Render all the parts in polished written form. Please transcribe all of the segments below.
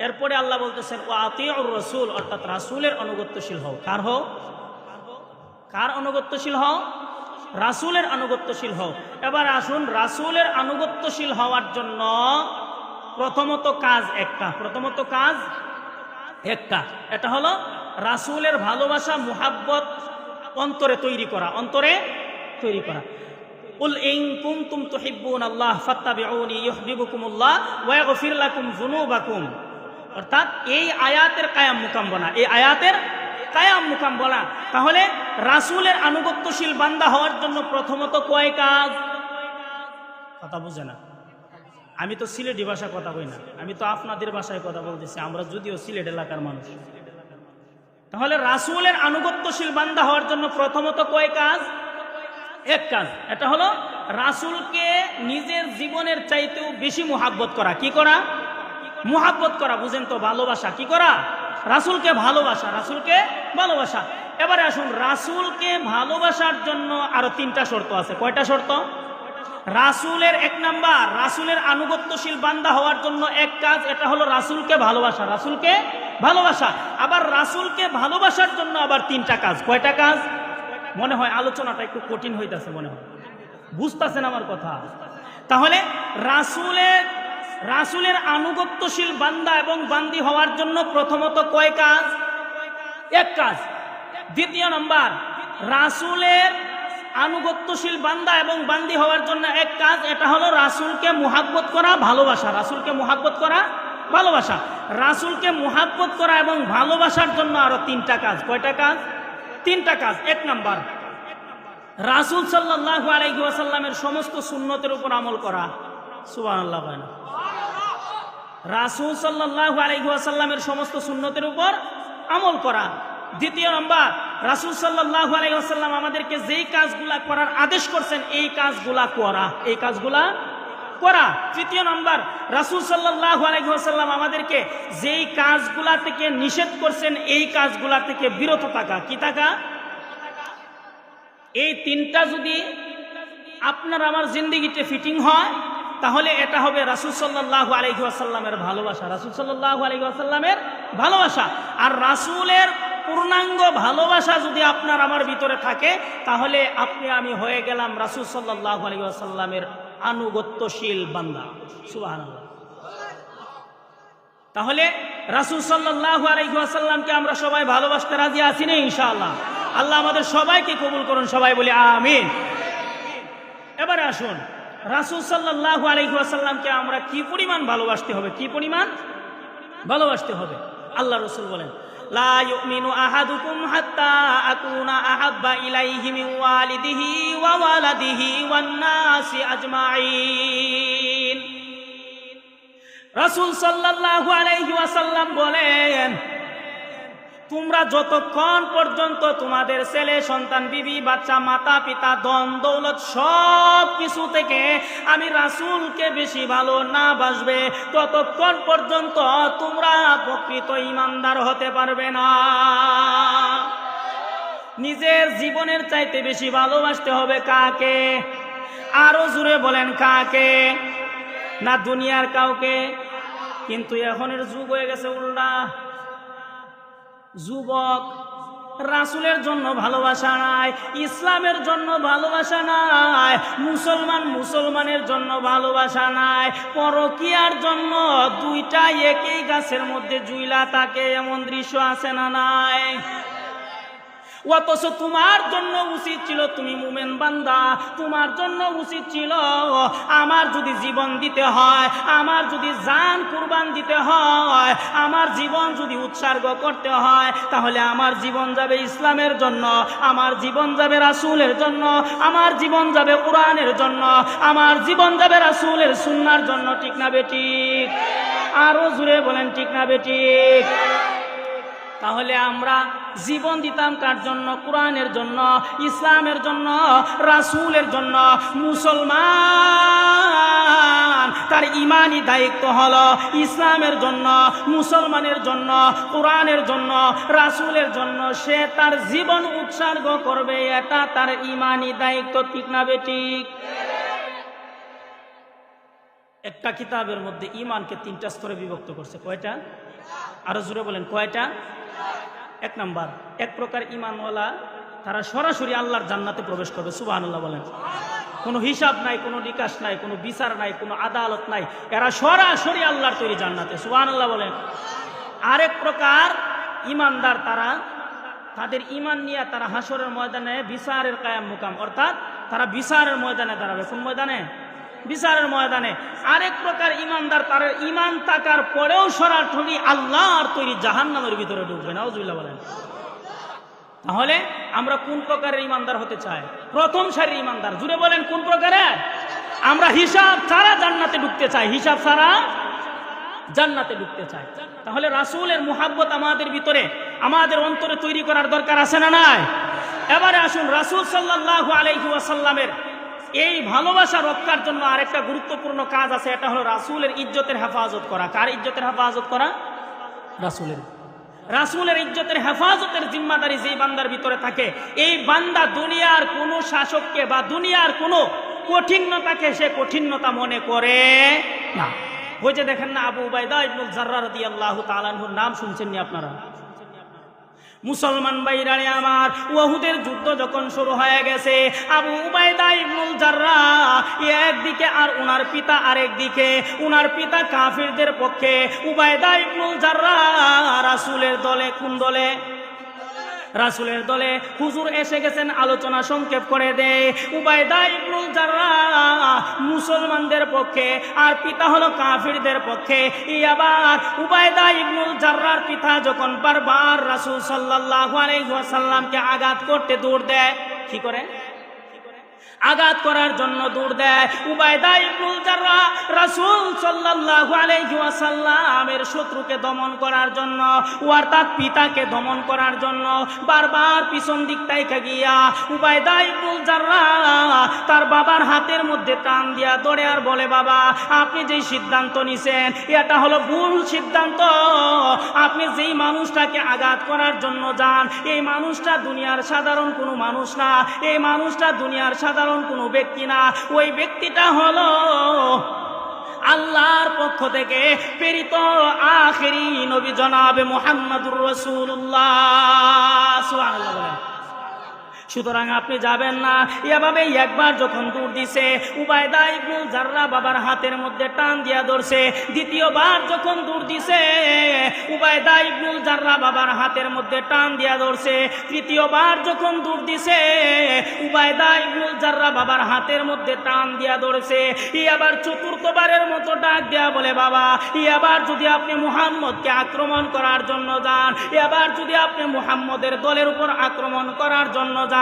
এরপরে আল্লাহ বলতেছেন ওয়া আতিউর রাসূল, অর্থাৎ রাসূলের অনুগত্যশীল হও। কার হও? কার অনুগত্যশীল হও? রাসূলের অনুগত্যশীল হও। এবার আসুন, রাসূলের অনুগত্যশীল হওয়ার জন্য প্রথমত কাজ একটা, প্রথমত কাজ একটা, এটা হলো রাসূলের ভালোবাসা মুহাব্বত অন্তরে তৈরি করা, অন্তরে তৈরি করা। কুল ইন কুনতুম তুহিব্বুনাল্লাহ ফাত্তাবিউনি ইউহিব্বুকুমুল্লাহ ওয়া ইয়াগফির লাকুম যুনুবাকুম। অর্থাৎ এই আয়াতের কায়াম মুকাম বলা, এই আয়াতের কায়াম মুকাম বলা। তাহলে রাসূলের আনুগত্যশীল বান্দা হওয়ার জন্য প্রথমত কয় কাজ? কথা বুঝে না? আমি তো সিলেটি ভাষায় কথা কই না, আমি তো আপনাদের ভাষায় কথা বলতেছি, আমরা যদিও সিলেট এলাকার মানুষ। তাহলে রাসূলের আনুগত্যশীল বান্দা হওয়ার জন্য প্রথমত কয় কাজ? এক কাজ, এটা হলো রাসূলকে নিজের জীবনের চাইতেও বেশি মুহাব্বত করা। কি করা? মুহাব্বত করা, বুঝেন তো? ভালোবাসা। কি করা? রাসূলকে ভালোবাসা, রাসূলকে ভালোবাসা। এবারে আসুন, রাসূলকে ভালোবাসার জন্য আরো তিনটা শর্ত আছে। কয়টা শর্ত? রাসূলের এক নাম্বার, রাসূলের আনুগত্যশীল বান্দা হওয়ার জন্য এক কাজ, এটা হলো রাসূলকে ভালোবাসা, রাসূলকে ভালোবাসা। আবার রাসূলকে ভালোবাসার জন্য আবার তিনটা কাজ। কয়টা কাজ? মনে হয় আলোচনাটা একটু কঠিন হইতাছে, মনে হয় বুঝতেছেন আমার কথা? তাহলে রাসূলের আনুগত্যশীল বান্দা এবং বান্দি হওয়ার জন্য প্রথমত কয় কাজ? এক কাজ। দ্বিতীয় নাম্বার, রাসূলের আনুগত্যশীল বান্দা এবং বান্দি হওয়ার জন্য এক কাজ, এটা হলো রাসূলকে মুহাব্বত করা, ভালোবাসা, রাসূলকে মুহাব্বত করা, ভালোবাসা। রাসূলকে মুহাব্বত করা এবং ভালোবাসার জন্য আরো তিনটা কাজ। কয়টা কাজ? তিনটা কাজ। এক নাম্বার, রাসূল সাল্লাল্লাহু আলাইহি ওয়াসাল্লামের সমস্ত সুন্নতের উপর আমল করা। সুবহানাল্লাহ বলেন। রাসূল সাল্লাল্লাহু আলাইহি ওয়াসাল্লামের সমস্ত সুন্নতের উপর আমল করা। দ্বিতীয় নাম্বার, রাসূল সাল্লাল্লাহু আলাইহি ওয়াসাল্লাম আমাদেরকে যেই কাজগুলা করার আদেশ করছেন এই কাজগুলা করা, এই কাজগুলা করা। তৃতীয় নাম্বার, রাসূল সাল্লাল্লাহু আলাইহি ওয়াসাল্লাম আমাদেরকে যেই কাজগুলা থেকে নিষেধ করছেন এই কাজগুলা থেকে বিরত থাকা। কি থাকা? এই তিনটা যদি আপনার আমার জিন্দেগিতে ফিটিং হয় তাহলে এটা হবে রাসূল সাল্লাল্লাহু আলাইহি ওয়াসাল্লামের ভালোবাসা, রাসূল সাল্লাল্লাহু আলাইহি ওয়াসাল্লামের ভালোবাসা। আর রাসূলের পূর্ণাঙ্গ ভালোবাসা যদি আপনার আমার ভিতরে থাকে তাহলে আপনি আমি হয়ে গেলাম রাসূল সাল্লাল্লাহু আলাইহি ওয়াসাল্লামের আনুগত্যশীল বান্দা। সুবহানাল্লাহ। তাহলে রাসূল সাল্লাল্লাহু আলাইহি ওয়াসাল্লামকে আমরা সবাই ভালোবাসতে রাজি আছি না? ইনশাআল্লাহ। আল্লাহ আমাদের সবাইকে কবুল করুন, সবাই বলি আমিন। এবারে আসুন, রাসূল সাল্লাল্লাহু আলাইহি ওয়াসাল্লামকে আমরা কি পরিমাণ ভালোবাসতে হবে, কি পরিমাণ ভালোবাসতে হবে? আল্লাহ রাসূল বলেন, লা ইউমিনু আহাদুকুম হাত্তা আকুনা আহাব্বা ইলাইহি মিন ওয়ালিদিহি ওয়া ওয়ালাদিহি ওয়ান নাসি আজমাইন। রাসূল সাল্লাল্লাহু আলাইহি ওয়াসাল্লাম বলেন, তোমরা যতক্ষণ পর্যন্ত তোমাদের ছেলে সন্তান, বিবি বাচ্চা, মাতা পিতা, ধন দৌলত সব কিছু থেকে আমি রাসূলকে বেশি ভালো না বাসবে ততক্ষণ পর্যন্ত তোমরা প্রকৃত ঈমানদার হতে পারবে না। নিজের জীবনের চাইতে বেশি ভালোবাসতে হবে কাকে? আরো জোরে বলেন, কাকে? না দুনিয়ার কাউকে? কিন্তু এখনের যুগ হয়ে গেছে উল্টা। যুবক রাসূলের জন্য ভালোবাসা নাই, ইসলামের জন্য ভালোবাসা নাই, মুসলমানের জন্য ভালোবাসা নাই, পরকীয়ার জন্য দুইটা একই গাছের মধ্যে জুইলা থাকে, এমন দৃশ্য আছে না নাই? অথচ তোমার জন্য উচিত ছিল, তুমি মুমিন বান্দা, তোমার জন্য উচিত ছিল আমার যদি জীবন দিতে হয়, আমার যদি জান কুরবান দিতে হয়, আমার জীবন যদি উৎসর্গ করতে হয় তাহলে আমার জীবন যাবে ইসলামের জন্য, আমার জীবন যাবে রাসূলের জন্য, আমার জীবন যাবে কোরআনের জন্য, আমার জীবন যাবে রাসূলের সুন্নাহর জন্য। ঠিক না বেঠিক? আরো জোরে বলেন, ঠিক না বেঠিক? তাহলে আমরা জীবন দিতাম কার জন্য? কোরআনের জন্য, ইসলামের জন্য, রাসূলের জন্য। মুসলমান তার ঈমানি দায়িত্ব হলো ইসলামের জন্য, মুসলমানের জন্য, কোরআনের জন্য, রাসূলের জন্য সে তার জীবন উৎসর্গ করবে, এটা তার ঈমানি দায়িত্ব। ঠিক না বেঠিক? একটা কিতাবের মধ্যে ঈমানকে তিনটা স্তরে বিভক্ত করছে। কয়টা? আরো জোরে বলেন কয়টা? এক নাম্বার, এক প্রকার ঈমানওয়ালা তারা সরাসরি আল্লাহর জান্নাতে প্রবেশ করবে। সুবহানাল্লাহ বলেন। কোনো হিসাব নাই, কোনো নিকাশ নাই, কোনো বিচার নাই, কোনো আদালত নাই, এরা সরাসরি আল্লাহর তৈরি জান্নাতে। সুবহানাল্লাহ বলেন। আরেক প্রকার ঈমানদার তারা, তাদের ঈমান নিয়ে তারা হাসরের ময়দানে বিচারের কায়াম মুকাম, অর্থাৎ তারা বিচারের ময়দানে দাঁড়াবে। কোন ময়দানে? বিচারের ময়দানে। আরেক প্রকার ঈমানদার তার ঈমান থাকার পরেও সরাসরি আল্লাহর তৈরি জাহান্নামের ভিতরে ঢুকবে। নাউজুবিল্লাহ বলেন। তাহলে আমরা কোন প্রকারের ঈমানদার হতে চাই? প্রথম সারির ঈমানদার। জুড়ে বলেন কোন প্রকারের? আমরা হিসাব ছাড়া জান্নাতে ঢুকতে চাই, হিসাব ছাড়া জান্নাতে ঢুকতে চাই। তাহলে রাসূলের মুহাব্বত আমাদের ভিতরে, আমাদের অন্তরে তৈরি করার দরকার আছে না নাই? এবারে আসুন, রাসূল সাল্লাল্লাহু আলাইহি ওয়াসাল্লামের এই ভালোবাসা রক্ষার জন্য আরেকটা গুরুত্বপূর্ণ কাজ আছে, এটা হলো রাসূলের ইজ্জতের হেফাজত করা। কার ইজ্জতের হেফাজত করা? রাসূলের। রাসূলের ইজ্জতের হেফাজতের জিম্মাদারি যেই বান্দার ভিতরে থাকে, এই বান্দা দুনিয়ার কোনো শাসককে বা দুনিয়ার কোনো কঠিনতাকে সে কঠিনতা মনে করে না। ওই যে দেখেন না, আবু উবাইদা ইবনুল জাররাহ রাদিয়াল্লাহু তাআলা আনহুর নাম শুনছেননি আপনারা? মুসলমান ভাইরারে আমার, উহুদের যুদ্ধ যখন শুরু হয়ে গেছে, আবু উবাইদা ইবনুল জাররাহ একদিকে আর উনার পিতা আরেক দিকে। উনার পিতা কাফিরদের পক্ষে, উবাইদা ইবনুল জাররাহ রাসূলের দলে। কোন দলে? রাসূলের দলে। হুজুর এসে গেছেন, আলোচনা সংক্ষেপ করে দেয়। উবাইদা ইবনুল জাররাহ মুসলমানদের পক্ষে, আর পিতা হলো কাফিরদের পক্ষে। আবার উবাইদা ইবনুল জাররাহর পিতা যখন বারবার রাসূল সাল্লাল্লাহু আলাইহি ওয়াসাল্লামকে আঘাত করতে দৌড় দেয়, কি করে? আঘাত করার জন্য দৌড় দেয়। উবাইদা ইবনুল জাররাহ রাসূল সাল্লাল্লাহু আলাইহি ওয়াসাল্লামের শত্রুকে দমন করার জন্য, অর্থাৎ পিতাকে দমন করার জন্য বারবার পিছন দিক থেকে গিয়া উবাইদা ইবনুল জাররাহ তার বাবার হাতের মধ্যে টান দিয়া ধরে আর বলে, বাবা, আপনি যেই সিদ্ধান্ত নিছেন এটা হলো ভুল সিদ্ধান্ত। আপনি যেই মানুষটাকে আঘাত করার জন্য যান, এই মানুষটা দুনিয়ার সাধারণ কোনো মানুষ না, এই মানুষটা দুনিয়ার সাধারণ কোনো ব্যক্তি না। ওই ব্যক্তিটা হলো আল্লাহর পক্ষ থেকে প্রেরিত আখেরি নবী জনাবে মুহাম্মদুর রাসূলুল্লাহ। সুবহানাল্লাহ বলেন। সুতরাং আপনি যাবেন না। এভাবে একবার যখন দৌড় দিছে, উবাইদা ইবনুল জাররাহ বাবার হাতের মধ্যে টান দিয়া ধরছে। দ্বিতীয়বার যখন দৌড় দিছে, উবাইদা ইবনুল জাররাহ বাবার হাতের মধ্যে টান দিয়া ধরছে। তৃতীয়বার যখন দৌড় দিছে, উবাইদা ইবনুল জাররাহ বাবার হাতের মধ্যে টান দিয়া ধরছে। আবার চতুর্থবারের মতো ডাক দেয়া বলে, বাবা, এবার যদি আপনি মুহাম্মদকে আক্রমণ করার জন্য যান, এবার যদি আপনি মুহাম্মদের দলের উপর আক্রমণ করার জন্য যান,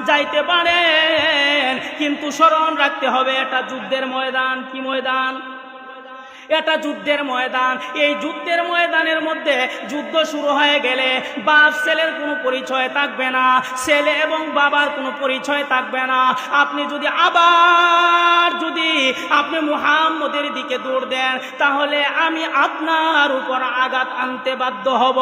যাইতে পারেন, কিন্তু স্মরণ রাখতে হবে এটা যুদ্ধের ময়দান। কি ময়দান? এটা যুদ্ধের ময়দান। এই যুদ্ধের ময়দানের মধ্যে যুদ্ধ শুরু হয়ে গেলে বাপ ছেলের কোনো পরিচয় থাকবে না, ছেলে এবং বাবার কোনো পরিচয় থাকবে না। আপনি যদি আপনি মুহাম্মদের দিকে দৌড় দেন, তাহলে আমি আপনার উপর আঘাত আনতে বাধ্য হব।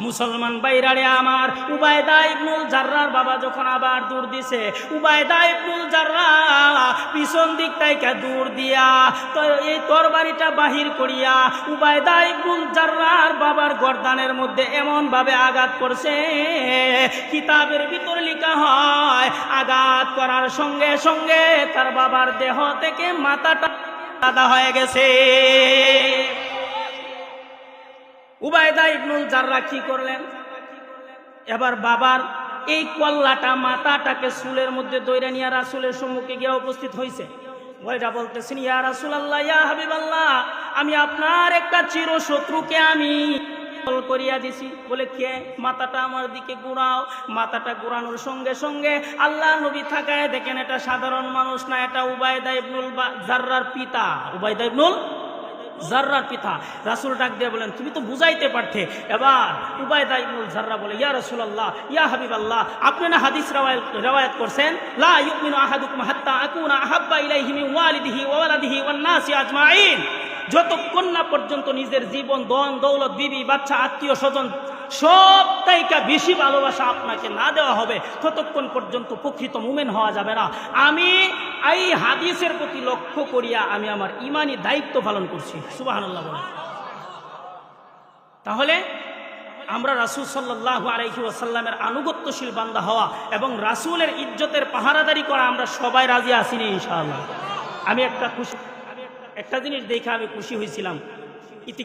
মুসলমান ভাইরারে আমার, উবাইদা ইবনুল জাররাহর বাবা যখন আবার দৌড় দিছে, উবাইদা ইবনুল জাররাহ পিছন দিক থেকে দৌড় দিয়া তো এই তরবারিটা বাহির করিয়া উবাইদা ইবনুল জাররাহর বাবার গর্দানের মধ্যে এমন ভাবে আঘাত করছে, কিতাবের ভিতর লেখা হয় আঘাত করার সঙ্গে সঙ্গে তার বাবার দেহ থেকে মাথাটা আলাদা হয়ে গেছে। উবাইদা ইবনুল জাররাহ কি করলেন? এবার বাবার এই কল্লাটা, মাথাটাকে চুলের মধ্যে দইরা নিয়ে রাসূলের সম্মুখে গিয়ে উপস্থিত হয়েছে। ওইটা বলতেছেন, ইয়া রাসূলুল্লাহ, ইয়া হাবিবাল্লাহ, আমি আপনার একটা চিরশত্রুকে আমি করিয়া দিছি। বলে, কে? মাথাটা আমার দিকে ঘুরাও। মাথাটা ঘুরানোর সঙ্গে সঙ্গে আল্লাহ নবী থাকায় দেখেন এটা সাধারণ মানুষ না, এটা উবাইদা ইবনুল জাররাহর পিতা। উবাইদা ইবনুল জাররাহর পিতা। রাসূল ডাক দিয়ে বলেন, তুমি তো বুঝাইতে পারতে। এবার উবাইদা ইবনুল জাররাহ বলে, ইয়া রাসূলুল্লাহ, ইয়া হাবিবাল্লাহ, আপনি না হাদিস রওয়ায়াত করছেন, লা ইউমিনু আহাদুকুম হাত্তা আকুনা আহাব্বা ইলাইহি মিন ওয়ালিদিহি ওয়া ওয়ালাদিহি ওয়ান নাসি আজমাইন। যতক্ষণ না পর্যন্ত নিজের জীবন, ধন দৌলত, বিবি বাচ্চা, আত্মীয় স্বজন সব থেকে বেশি ভালোবাসা আপনাকে না দেওয়া হবে, ততক্ষণ পর্যন্ত প্রকৃত মুমিন হওয়া যাবে না। আমি এই হাদিসের প্রতি লক্ষ্য করিয়া আমি আমার ঈমানি দায়িত্ব পালন করছি। সুবহানাল্লাহ বলেন। তাহলে আমরা রাসূল সাল্লাল্লাহু আলাইহি ওয়াসাল্লামের আনুগত্যশীল বান্দা হওয়া এবং রাসূলের ইজ্জতের পাহারাদারি করা আমরা সবাই রাজি আছি না ইনশাআল্লাহ? আমি একটা জিনিস দেখে আমি খুশি হয়েছিলাম।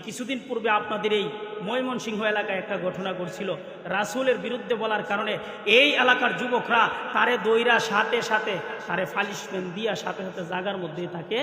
কিছুদিন পূর্বে আপনাদের এই ময়মনসিংহ এলাকায় একটা ঘটনা ঘটছিল। রাসূলের বিরুদ্ধে বলার কারণে এই এলাকার যুবকরা তারে দইরা সাথে সাথে তারে পানিশমেন্ট দিয়া সাথে সাথে জায়গার মধ্যে তাকে